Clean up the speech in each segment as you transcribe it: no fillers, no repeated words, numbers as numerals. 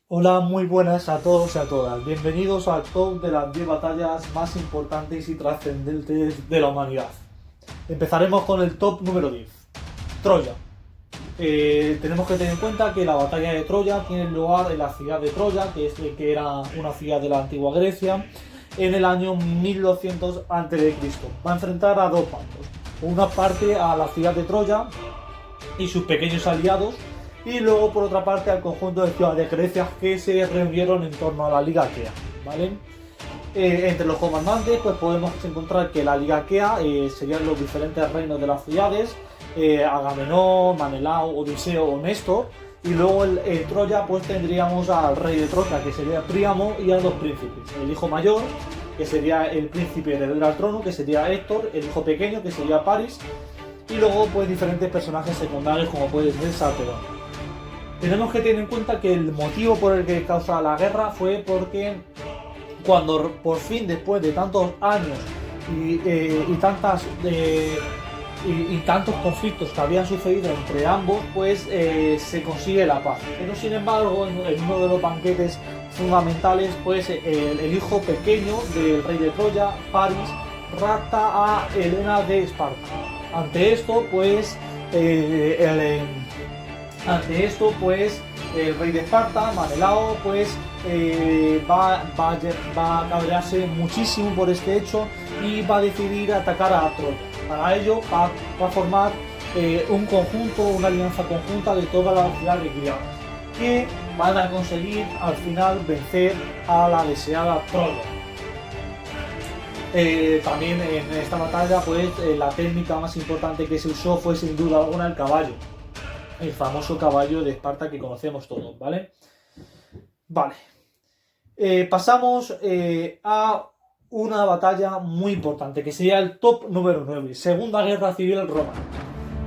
Hola, muy buenas a todos y a todas. Bienvenidos al top de las 10 batallas más importantes y trascendentes de la humanidad. Empezaremos con el top número 10. Troya. Tenemos que tener en cuenta que la batalla de Troya tiene lugar en la ciudad de Troya, que era una ciudad de la antigua Grecia, en el año 1200 a.C. Va a enfrentar a dos bandos. Por una parte a la ciudad de Troya y sus pequeños aliados, y luego por otra parte al conjunto de ciudades grecias que se reunieron en torno a la Liga Aquea, ¿vale? Entre los comandantes pues podemos encontrar que la Liga Aquea serían los diferentes reinos de las ciudades, Agamenón, Manelao, Odiseo o Néstor, y luego en Troya pues tendríamos al rey de Troya, que sería Príamo, y a dos príncipes, el hijo mayor, que sería el príncipe heredero al trono, que sería Héctor, el hijo pequeño, que sería Paris, y luego pues diferentes personajes secundarios como puede ser Sarpedón. Tenemos que tener en cuenta que el motivo por el que causa la guerra fue porque cuando por fin, después de tantos años y tantos conflictos que habían sucedido entre ambos, pues se consigue la paz. Pero sin embargo, en uno de los banquetes fundamentales, pues el hijo pequeño del rey de Troya, Paris, rapta a Helena de Esparta. Ante esto, pues el rey de Esparta, Manelao, pues va a cabrearse muchísimo por este hecho y va a decidir atacar a Troya. Para ello va a formar un conjunto, una alianza conjunta de todas las ciudades griegas, que van a conseguir al final vencer a la deseada Troya. También en esta batalla pues la técnica más importante que se usó fue sin duda alguna el caballo, el famoso caballo de Esparta que conocemos todos, ¿vale? Vale. Pasamos a una batalla muy importante, que sería el top número 9, Segunda Guerra Civil Romana.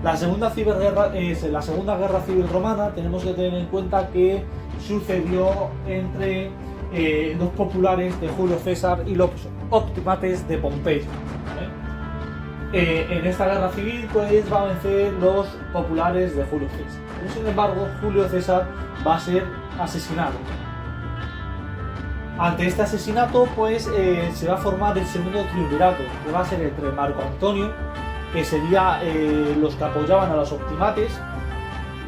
La Segunda Guerra Civil Romana tenemos que tener en cuenta que sucedió entre los populares de Julio César y los optimates de Pompeyo. En esta guerra civil pues va a vencer los populares de Julio César. Pero sin embargo, Julio César va a ser asesinado. Ante este asesinato pues se va a formar el segundo triunvirato, que va a ser entre Marco Antonio, que sería los que apoyaban a los optimates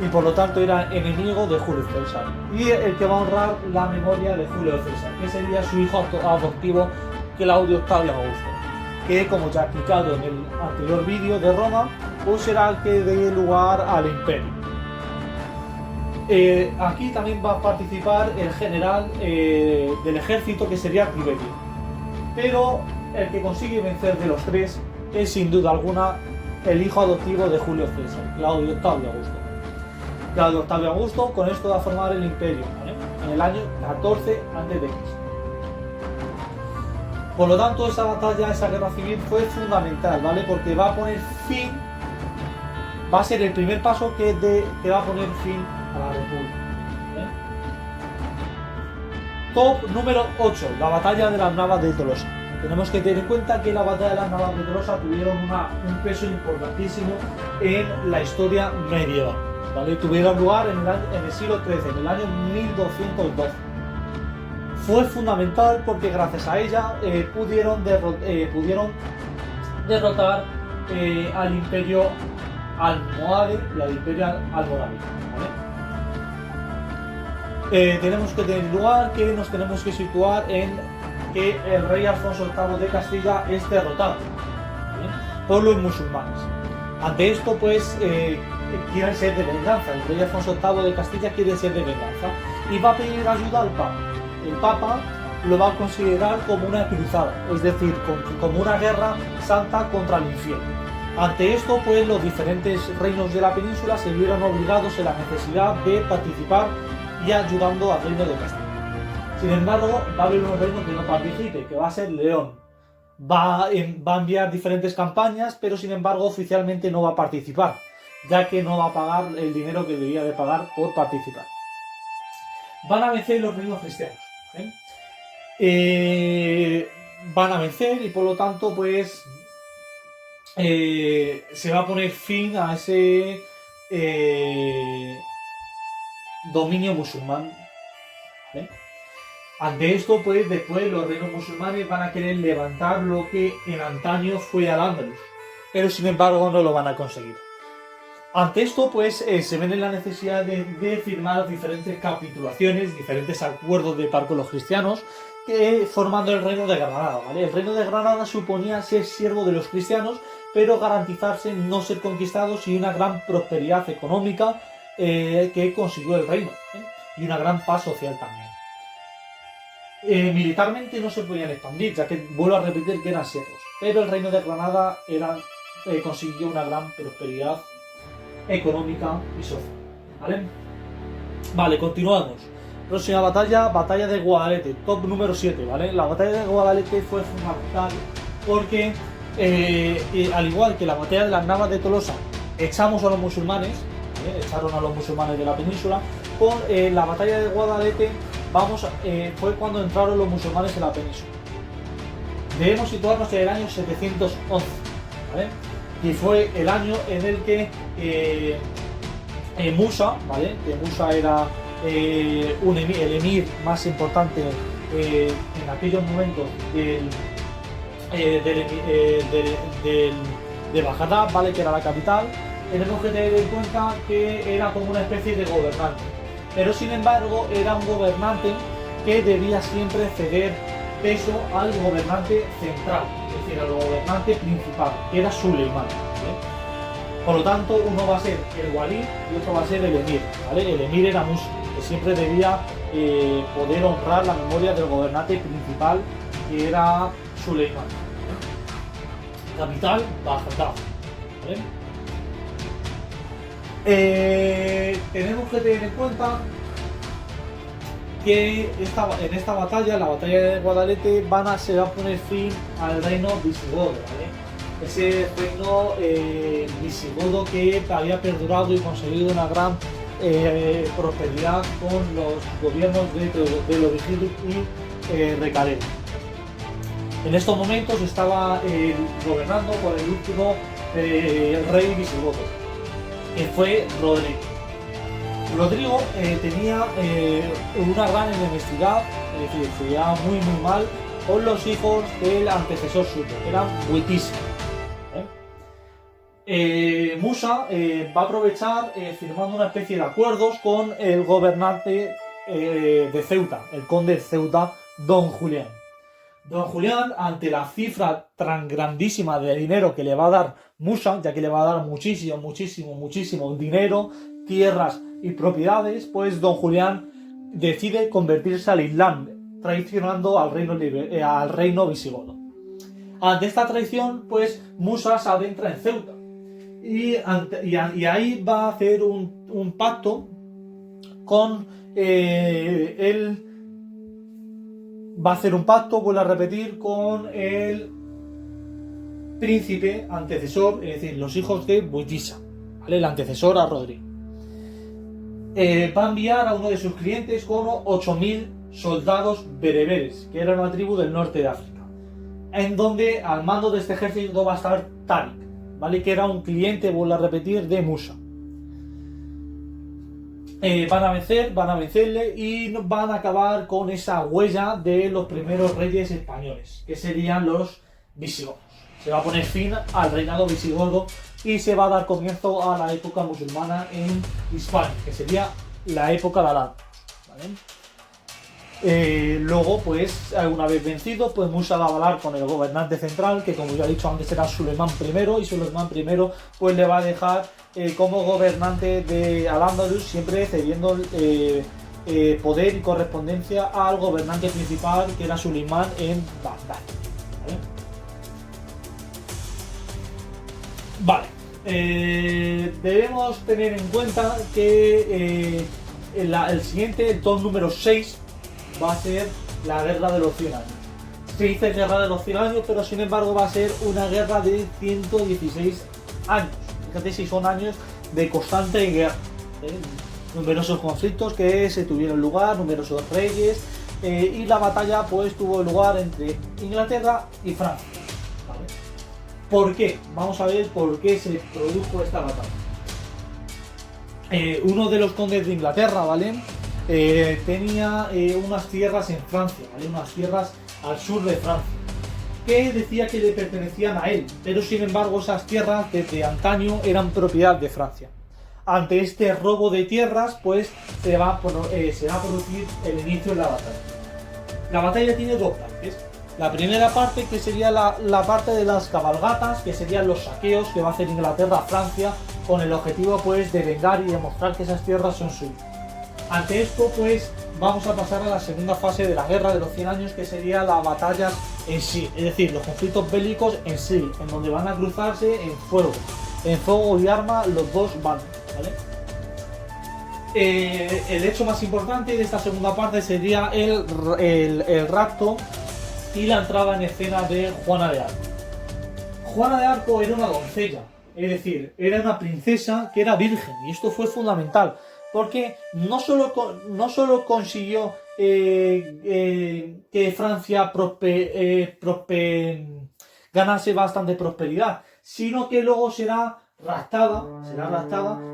y por lo tanto era enemigo de Julio César, y el que va a honrar la memoria de Julio César, que sería su hijo adoptivo Claudio Octavio Augusto, que como ya he explicado en el anterior vídeo de Roma, pues será el que dé lugar al imperio. Aquí también va a participar el general del ejército, que sería Tiberio, pero el que consigue vencer de los tres es sin duda alguna el hijo adoptivo de Julio César, Claudio Octavio Augusto. Claudio Octavio Augusto con esto va a formar el imperio, ¿vale? En el año 14 a.C. Por lo tanto, esa batalla, esa guerra civil fue fundamental, ¿vale? Porque va a poner fin, va a ser el primer paso que va a poner fin a la República. Top número 8, la batalla de las Navas de Tolosa. Tenemos que tener en cuenta que la batalla de las Navas de Tolosa tuvieron un peso importantísimo en la historia medieval, ¿vale? Tuvieron lugar en el siglo XIII, en el año 1212. Fue fundamental porque gracias a ella pudieron derrotar al imperio almohade y al imperio almorávico, ¿vale? Tenemos que tener lugar que nos tenemos que situar en que el rey Alfonso VIII de Castilla es derrotado, ¿vale?, por los musulmanes. Ante esto pues quieren ser de venganza, el rey Alfonso VIII de Castilla quiere ser de venganza y va a pedir ayuda al Papa. El Papa lo va a considerar como una cruzada, es decir, como una guerra santa contra el infierno. Ante esto, pues los diferentes reinos de la península se vieron obligados en la necesidad de participar y ayudando al reino de Castilla. Sin embargo, va a haber un reino que no participe, que va a ser León. Va a enviar diferentes campañas, pero sin embargo oficialmente no va a participar, ya que no va a pagar el dinero que debía de pagar por participar. Van a vencer los reinos cristianos, van a vencer y por lo tanto pues se va a poner fin a ese dominio musulmán ¿vale? Ante esto, pues después los reinos musulmanes van a querer levantar lo que en antaño fue Al-Ándalus, pero sin embargo no lo van a conseguir. Ante esto, pues se ven en la necesidad de firmar diferentes capitulaciones, diferentes acuerdos de paz con los cristianos, formando el reino de Granada, ¿vale? El reino de Granada suponía ser siervo de los cristianos, pero garantizarse no ser conquistados y una gran prosperidad económica que consiguió el reino, ¿eh? Y una gran paz social también. Militarmente no se podían expandir, ya que vuelvo a repetir que eran siervos, pero el reino de Granada consiguió una gran prosperidad económica y social, ¿vale? Vale, continuamos. Próxima batalla, batalla de Guadalete, top número 7, ¿vale? La batalla de Guadalete fue fundamental porque, al igual que la batalla de las Navas de Tolosa, echamos a los musulmanes, echaron a los musulmanes de la península, con la batalla de Guadalete fue cuando entraron los musulmanes en la península. Debemos situarnos en el año 711, ¿vale? Y fue el año en el que Musa, ¿vale? Que Musa era el emir más importante en aquellos momentos de Bagdad, ¿vale? Que era la capital. Tenemos que tener en cuenta que era como una especie de gobernante, pero sin embargo era un gobernante que debía siempre ceder peso al gobernante central, es decir, al gobernante principal, que era Suleimán, ¿vale? Por lo tanto, uno va a ser el walí y otro va a ser el emir, ¿vale? El emir era Musa, que siempre debía poder honrar la memoria del gobernante principal, que era Suleimán, ¿vale? Capital, Bagdad, ¿vale? Tenemos que tener en cuenta que en esta batalla, la batalla de Guadalete, se va a poner fin al reino visigodo, ¿vale? Ese reino visigodo que había perdurado y conseguido una gran prosperidad con los gobiernos de Teodorico y Recaredo. En estos momentos estaba gobernando por el último rey visigodo, que fue Rodrigo. Rodrigo tenía una gran enemistad, es decir, se llevaba muy mal con los hijos del antecesor suyo, que eran buitísimos. Musa va a aprovechar firmando una especie de acuerdos con el gobernante de Ceuta, el conde de Ceuta, Don Julián. Don Julián, ante la cifra tan grandísima de dinero que le va a dar Musa, ya que le va a dar muchísimo dinero, tierras y propiedades, pues Don Julián decide convertirse al Islam, traicionando al reino visigodo. Ante esta traición, pues Musa se adentra en Ceuta y ahí va a hacer un pacto con vuelvo a repetir, con el príncipe antecesor, es decir, los hijos de Buyisa, ¿vale? El antecesor a Rodrigo. Va a enviar a uno de sus clientes con 8.000 soldados bereberes, que era una tribu del norte de África, en donde al mando de este ejército va a estar Tariq, ¿vale? Que era un cliente, vuelvo a repetir, de Musa. Van a vencerle y van a acabar con esa huella de los primeros reyes españoles, que serían los visigodos. Se va a poner fin al reinado visigodo y se va a dar comienzo a la época musulmana en Hispania, que sería la época de Al-Ándalus, ¿vale? Luego, pues, una vez vencido, pues Musa va a hablar con el gobernante central, que como ya he dicho antes era Suleimán I, y Suleimán I pues le va a dejar como gobernante de Al-Ándalus, siempre cediendo poder y correspondencia al gobernante principal, que era Suleimán en Bagdad, ¿vale? Debemos tener en cuenta que el siguiente, el top número 6, va a ser la guerra de los 100 años. Se dice guerra de los 100 años, pero sin embargo va a ser una guerra de 116 años. Fíjate si son años de constante guerra, numerosos conflictos que se tuvieron lugar, numerosos reyes, y la batalla pues tuvo lugar entre Inglaterra y Francia, ¿vale? ¿Por qué? Vamos a ver por qué se produjo esta batalla. Uno de los condes de Inglaterra, ¿vale? tenía unas tierras en Francia, ¿vale? Unas tierras al sur de Francia, que decía que le pertenecían a él, pero sin embargo esas tierras desde antaño eran propiedad de Francia. Ante este robo de tierras, pues se va a producir el inicio de la batalla. La batalla tiene dos partes. La primera parte, que sería la parte de las cabalgatas, que serían los saqueos que va a hacer Inglaterra a Francia, con el objetivo pues de vengar y demostrar que esas tierras son suyas. Ante esto pues vamos a pasar a la segunda fase de la guerra de los 100 años, que sería la batalla en sí, es decir, los conflictos bélicos en sí, en donde van a cruzarse en fuego y arma los dos bandos, ¿vale? El hecho más importante de esta segunda parte sería el rapto y la entrada en escena de Juana de Arco. Juana de Arco era una doncella, es decir, era una princesa que era virgen, y esto fue fundamental, porque no solo consiguió que Francia ganase bastante prosperidad, sino que luego será raptada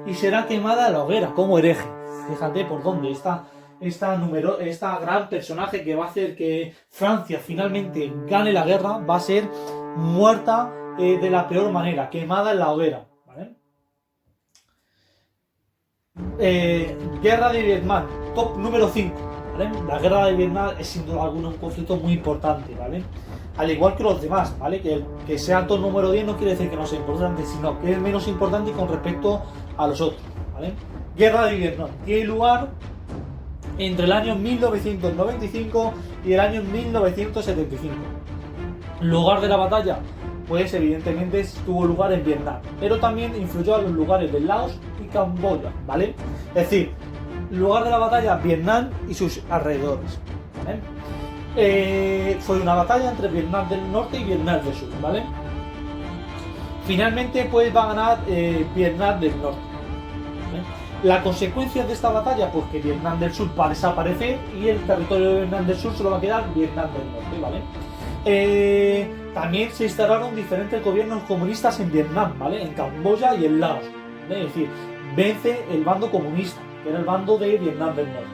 y será quemada a la hoguera como hereje. Fíjate por dónde esta gran personaje que va a hacer que Francia finalmente gane la guerra va a ser muerta de la peor manera, quemada en la hoguera, ¿vale? Guerra de Vietnam, top número 5, ¿vale? La guerra de Vietnam es sin duda alguna un conflicto muy importante, ¿vale? Al igual que los demás, ¿vale? Que sea top número 10 no quiere decir que no sea importante, sino que es menos importante con respecto a los otros, ¿vale? Guerra de Vietnam tiene lugar entre el año 1995 y el año 1975. Lugar de la batalla, pues evidentemente tuvo lugar en Vietnam, pero también influyó a los lugares de Laos y Camboya, ¿vale? Es decir, lugar de la batalla, Vietnam y sus alrededores, ¿vale? Fue una batalla entre Vietnam del Norte y Vietnam del Sur, ¿vale? Finalmente, pues va a ganar Vietnam del Norte, ¿vale? La consecuencia de esta batalla, pues que Vietnam del Sur va a desaparecer y el territorio de Vietnam del Sur solo va a quedar Vietnam del Norte, ¿vale? También se instalaron diferentes gobiernos comunistas en Vietnam, ¿vale? En Camboya y en Laos, ¿vale? Es decir, vence el bando comunista, que era el bando de Vietnam del Norte.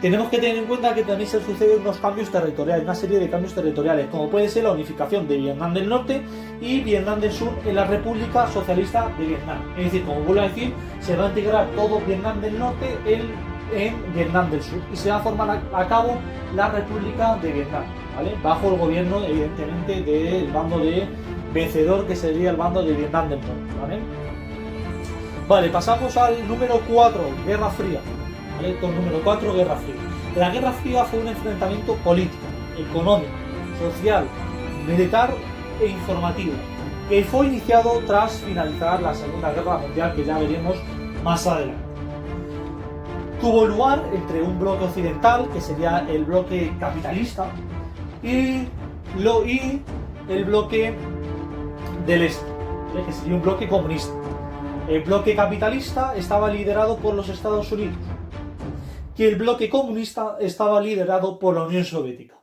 Tenemos que tener en cuenta que también se suceden unos cambios territoriales, una serie de cambios territoriales, como puede ser la unificación de Vietnam del Norte y Vietnam del Sur en la República Socialista de Vietnam. Es decir, como vuelvo a decir, se va a integrar todo Vietnam del Norte en Vietnam del Sur y se va a formar a cabo la República de Vietnam, ¿vale? Bajo el gobierno, evidentemente, del bando de vencedor, que sería el bando de Vietnam del Norte, ¿vale? Vale, pasamos al número 4, Guerra Fría. ¿Vale? Con número 4, Guerra Fría. La Guerra Fría fue un enfrentamiento político, económico, social, militar e informativo, que fue iniciado tras finalizar la Segunda Guerra Mundial, que ya veremos más adelante. Tuvo lugar entre un bloque occidental, que sería el bloque capitalista, y el bloque del este, que sería un bloque comunista. El bloque capitalista estaba liderado por los Estados Unidos, que el bloque comunista estaba liderado por la Unión Soviética.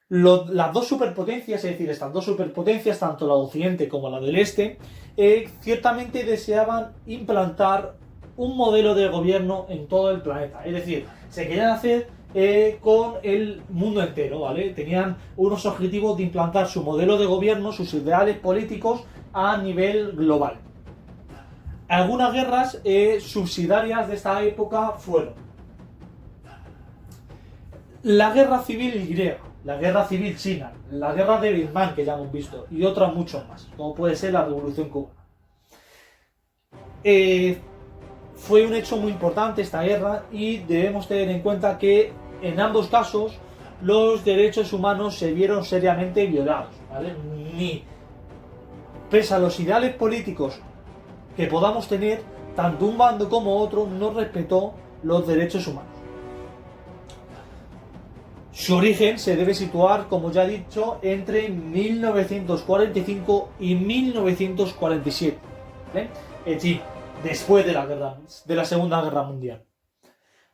Las dos superpotencias, es decir, estas dos superpotencias, tanto la de Occidente como la del Este, ciertamente deseaban implantar un modelo de gobierno en todo el planeta. Es decir, se querían hacer con el mundo entero, ¿vale? Tenían unos objetivos de implantar su modelo de gobierno, sus ideales políticos a nivel global. Algunas guerras subsidiarias de esta época fueron la Guerra Civil Griega, la Guerra Civil China, la Guerra de Vietnam, que ya hemos visto, y otras muchas más, como puede ser la Revolución Cubana. Fue un hecho muy importante esta guerra y debemos tener en cuenta que en ambos casos los derechos humanos se vieron seriamente violados, ¿vale? Pese a los ideales políticos que podamos tener, tanto un bando como otro no respetó los derechos humanos. Su origen se debe situar, como ya he dicho, entre 1945 y 1947, ¿vale? Es decir, después de la Segunda Guerra Mundial.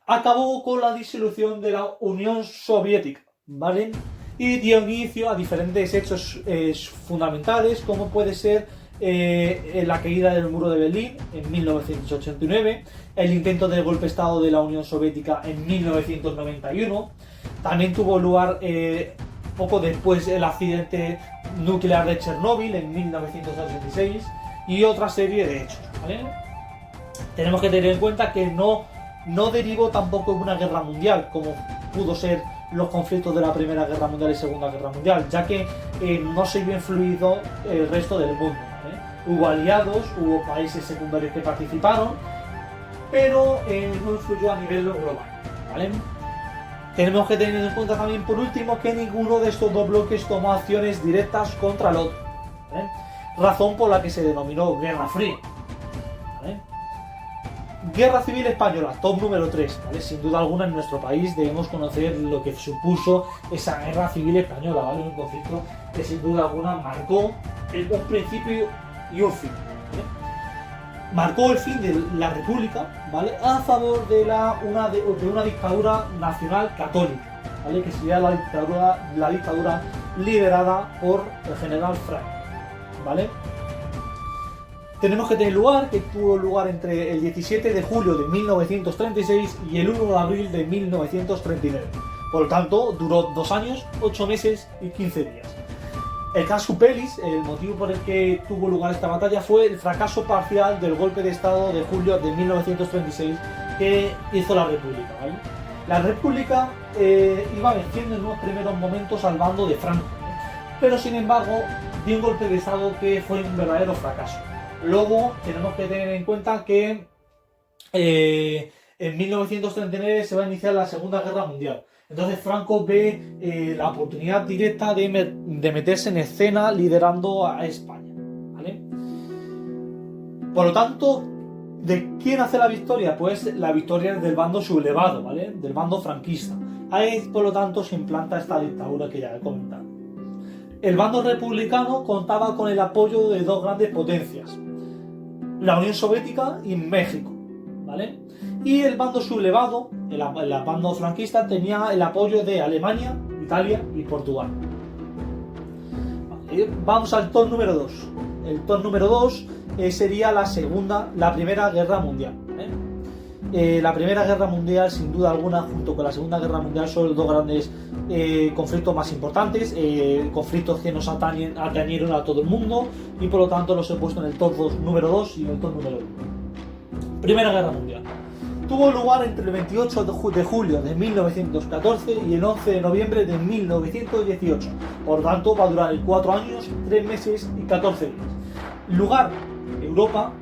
Acabó con la disolución de la Unión Soviética, ¿vale? Y dio inicio a diferentes hechos fundamentales, como puede ser la caída del muro de Berlín en 1989, el intento del golpe de Estado de la Unión Soviética en 1991, también tuvo lugar poco después el accidente nuclear de Chernóbil en 1986 y otra serie de hechos, ¿vale? Tenemos que tener en cuenta que no derivó tampoco en una guerra mundial, como pudo ser los conflictos de la Primera Guerra Mundial y Segunda Guerra Mundial, ya que no se vio influido el resto del mundo, ¿vale? Hubo aliados, hubo países secundarios que participaron, pero no influyó a nivel global, ¿vale? Tenemos que tener en cuenta también, por último, que ninguno de estos dos bloques tomó acciones directas contra el otro, ¿vale? Razón por la que se denominó Guerra Fría, ¿vale? Guerra Civil Española, top número 3, ¿vale? Sin duda alguna en nuestro país debemos conocer lo que supuso esa Guerra Civil Española, ¿vale? Un conflicto que sin duda alguna marcó un principio y un fin, ¿vale? Marcó el fin de la República, ¿vale? A favor de una dictadura nacional católica, ¿vale? Que sería la dictadura liderada por el general Franco, ¿vale? Tenemos que tener lugar, que tuvo lugar entre el 17 de julio de 1936 y el 1 de abril de 1939. Por lo tanto, duró 2 años, 8 meses y 15 días. El casus belli, el motivo por el que tuvo lugar esta batalla, fue el fracaso parcial del golpe de Estado de julio de 1936 que hizo la República, ¿vale? La República iba venciendo en unos primeros momentos al bando de Franco, ¿eh? Pero sin embargo dio un golpe de Estado que fue un verdadero fracaso. Luego tenemos que tener en cuenta que en 1939 se va a iniciar la Segunda Guerra Mundial. Entonces Franco ve la oportunidad directa de meterse en escena liderando a España, ¿vale? Por lo tanto, ¿de quién hace la victoria? Pues la victoria es del bando sublevado, ¿vale? Del bando franquista. Ahí, por lo tanto, se implanta esta dictadura que ya he comentado. El bando republicano contaba con el apoyo de dos grandes potencias, la Unión Soviética y México, ¿vale? Y el bando sublevado, el bando franquista, tenía el apoyo de Alemania, Italia y Portugal. Vale, vamos al top número 2. El top número 2 sería la Primera Guerra Mundial, ¿vale? La Primera Guerra Mundial, sin duda alguna, junto con la Segunda Guerra Mundial, son los dos grandes conflictos más importantes, conflictos que nos atañeron a todo el mundo, y por lo tanto los he puesto en el top número 2 y en el top número 1. Primera Guerra Mundial. Tuvo lugar entre el 28 de julio de 1914 y el 11 de noviembre de 1918. Por tanto, va a durar 4 años, 3 meses y 14 días. Lugar: Europa,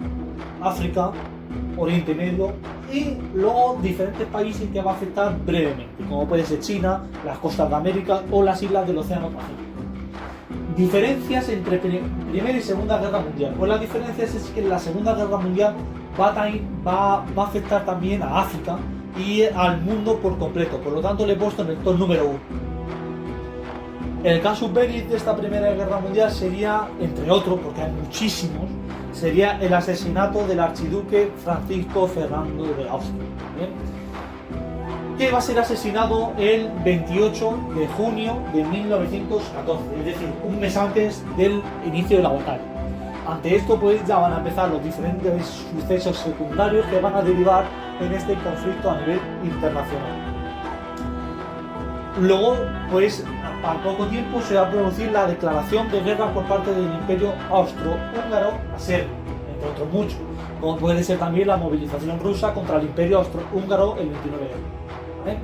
África, Oriente Medio y luego diferentes países que va a afectar brevemente, como puede ser China, las costas de América o las islas del Océano Pacífico. Diferencias entre Primera y Segunda Guerra Mundial. Pues las diferencias es que en la Segunda Guerra Mundial va a afectar también a África y al mundo por completo, por lo tanto le he puesto en el top número 1. El casus belli de esta Primera Guerra Mundial sería, entre otros, porque hay muchísimos, sería el asesinato del archiduque Francisco Fernando de Austria, ¿bien? Que va a ser asesinado el 28 de junio de 1914, es decir, un mes antes del inicio de la batalla. Ante esto, pues ya van a empezar los diferentes sucesos secundarios que van a derivar en este conflicto a nivel internacional. Luego, pues, al poco tiempo se va a producir la declaración de guerra por parte del Imperio Austrohúngaro a Serbia, entre otros muchos, como puede ser también la movilización rusa contra el Imperio Austrohúngaro el 29 de abril, ¿vale?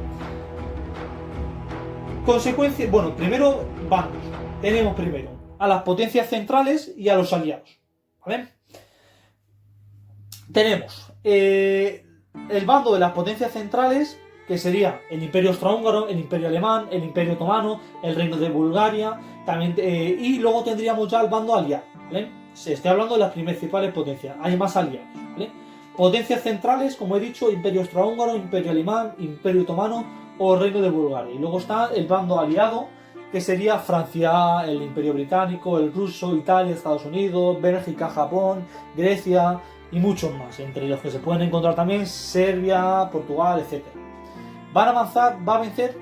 Consecuencias, bueno, primero bandos. Tenemos primero a las potencias centrales y a los aliados, ¿vale? Tenemos el bando de las potencias centrales, que sería el Imperio Austrohúngaro, el Imperio Alemán, el Imperio Otomano, el Reino de Bulgaria, también, y luego tendríamos ya el bando aliado, ¿vale? Se está hablando de las principales potencias, hay más aliados, ¿vale? Potencias centrales, como he dicho, Imperio Austrohúngaro, Imperio Alemán, Imperio Otomano o Reino de Bulgaria. Y luego está el bando aliado, que sería Francia, el Imperio Británico, el ruso, Italia, Estados Unidos, Bélgica, Japón, Grecia y muchos más, entre los que se pueden encontrar también Serbia, Portugal, etc. Va a vencer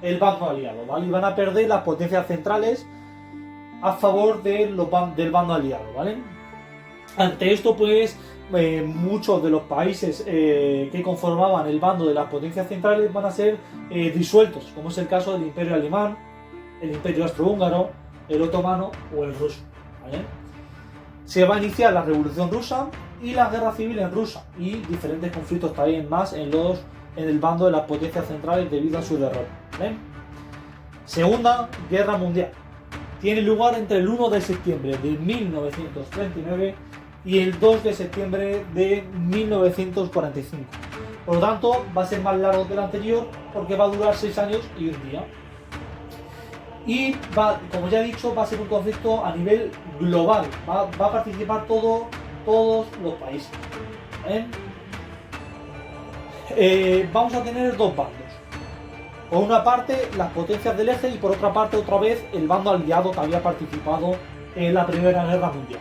el bando aliado, ¿vale? Y van a perder las potencias centrales a favor del bando aliado, ¿vale? Ante esto, pues, muchos de los países que conformaban el bando de las potencias centrales van a ser disueltos, como es el caso del Imperio Alemán, el Imperio Austrohúngaro, el Otomano o el ruso. ¿Vale? Se va a iniciar la Revolución Rusa y la Guerra Civil en Rusia y diferentes conflictos también más en el bando de las potencias centrales debido a su derrota. ¿Vale? Segunda Guerra Mundial. Tiene lugar entre el 1 de septiembre de 1939 y el 2 de septiembre de 1945. Por lo tanto, va a ser más largo que el anterior porque va a durar 6 años y un día. Y como ya he dicho, va a ser un conflicto a nivel global. Va a participar todos los países. Vamos a tener dos bandos. Por una parte, las potencias del eje y por otra parte, otra vez, el bando aliado que había participado en la Primera Guerra Mundial.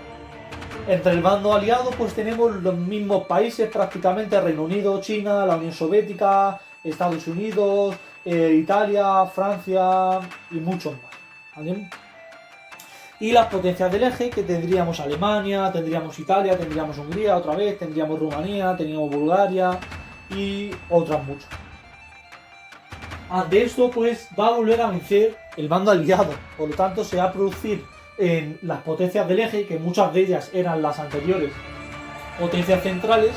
Entre el bando aliado, pues tenemos los mismos países prácticamente: Reino Unido, China, la Unión Soviética, Estados Unidos, Italia, Francia y muchos más. ¿Vale? Y las potencias del eje, que tendríamos Alemania, tendríamos Italia, tendríamos Hungría otra vez, tendríamos Rumanía, tendríamos Bulgaria y otras muchas. Ante esto, pues va a volver a vencer el bando aliado. Por lo tanto, se va a producir en las potencias del eje, que muchas de ellas eran las anteriores potencias centrales,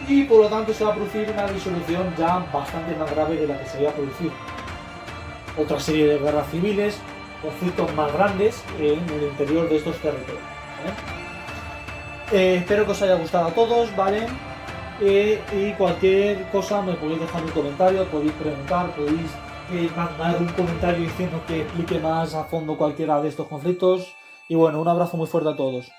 y por lo tanto se va a producir una disolución ya bastante más grave de la que se había producido. Otra serie de guerras civiles, conflictos más grandes en el interior de estos territorios. Espero que os haya gustado a todos, ¿vale? Y cualquier cosa me podéis dejar un comentario, podéis preguntar, podéis mandar un comentario diciendo que explique más a fondo cualquiera de estos conflictos. Y bueno, un abrazo muy fuerte a todos.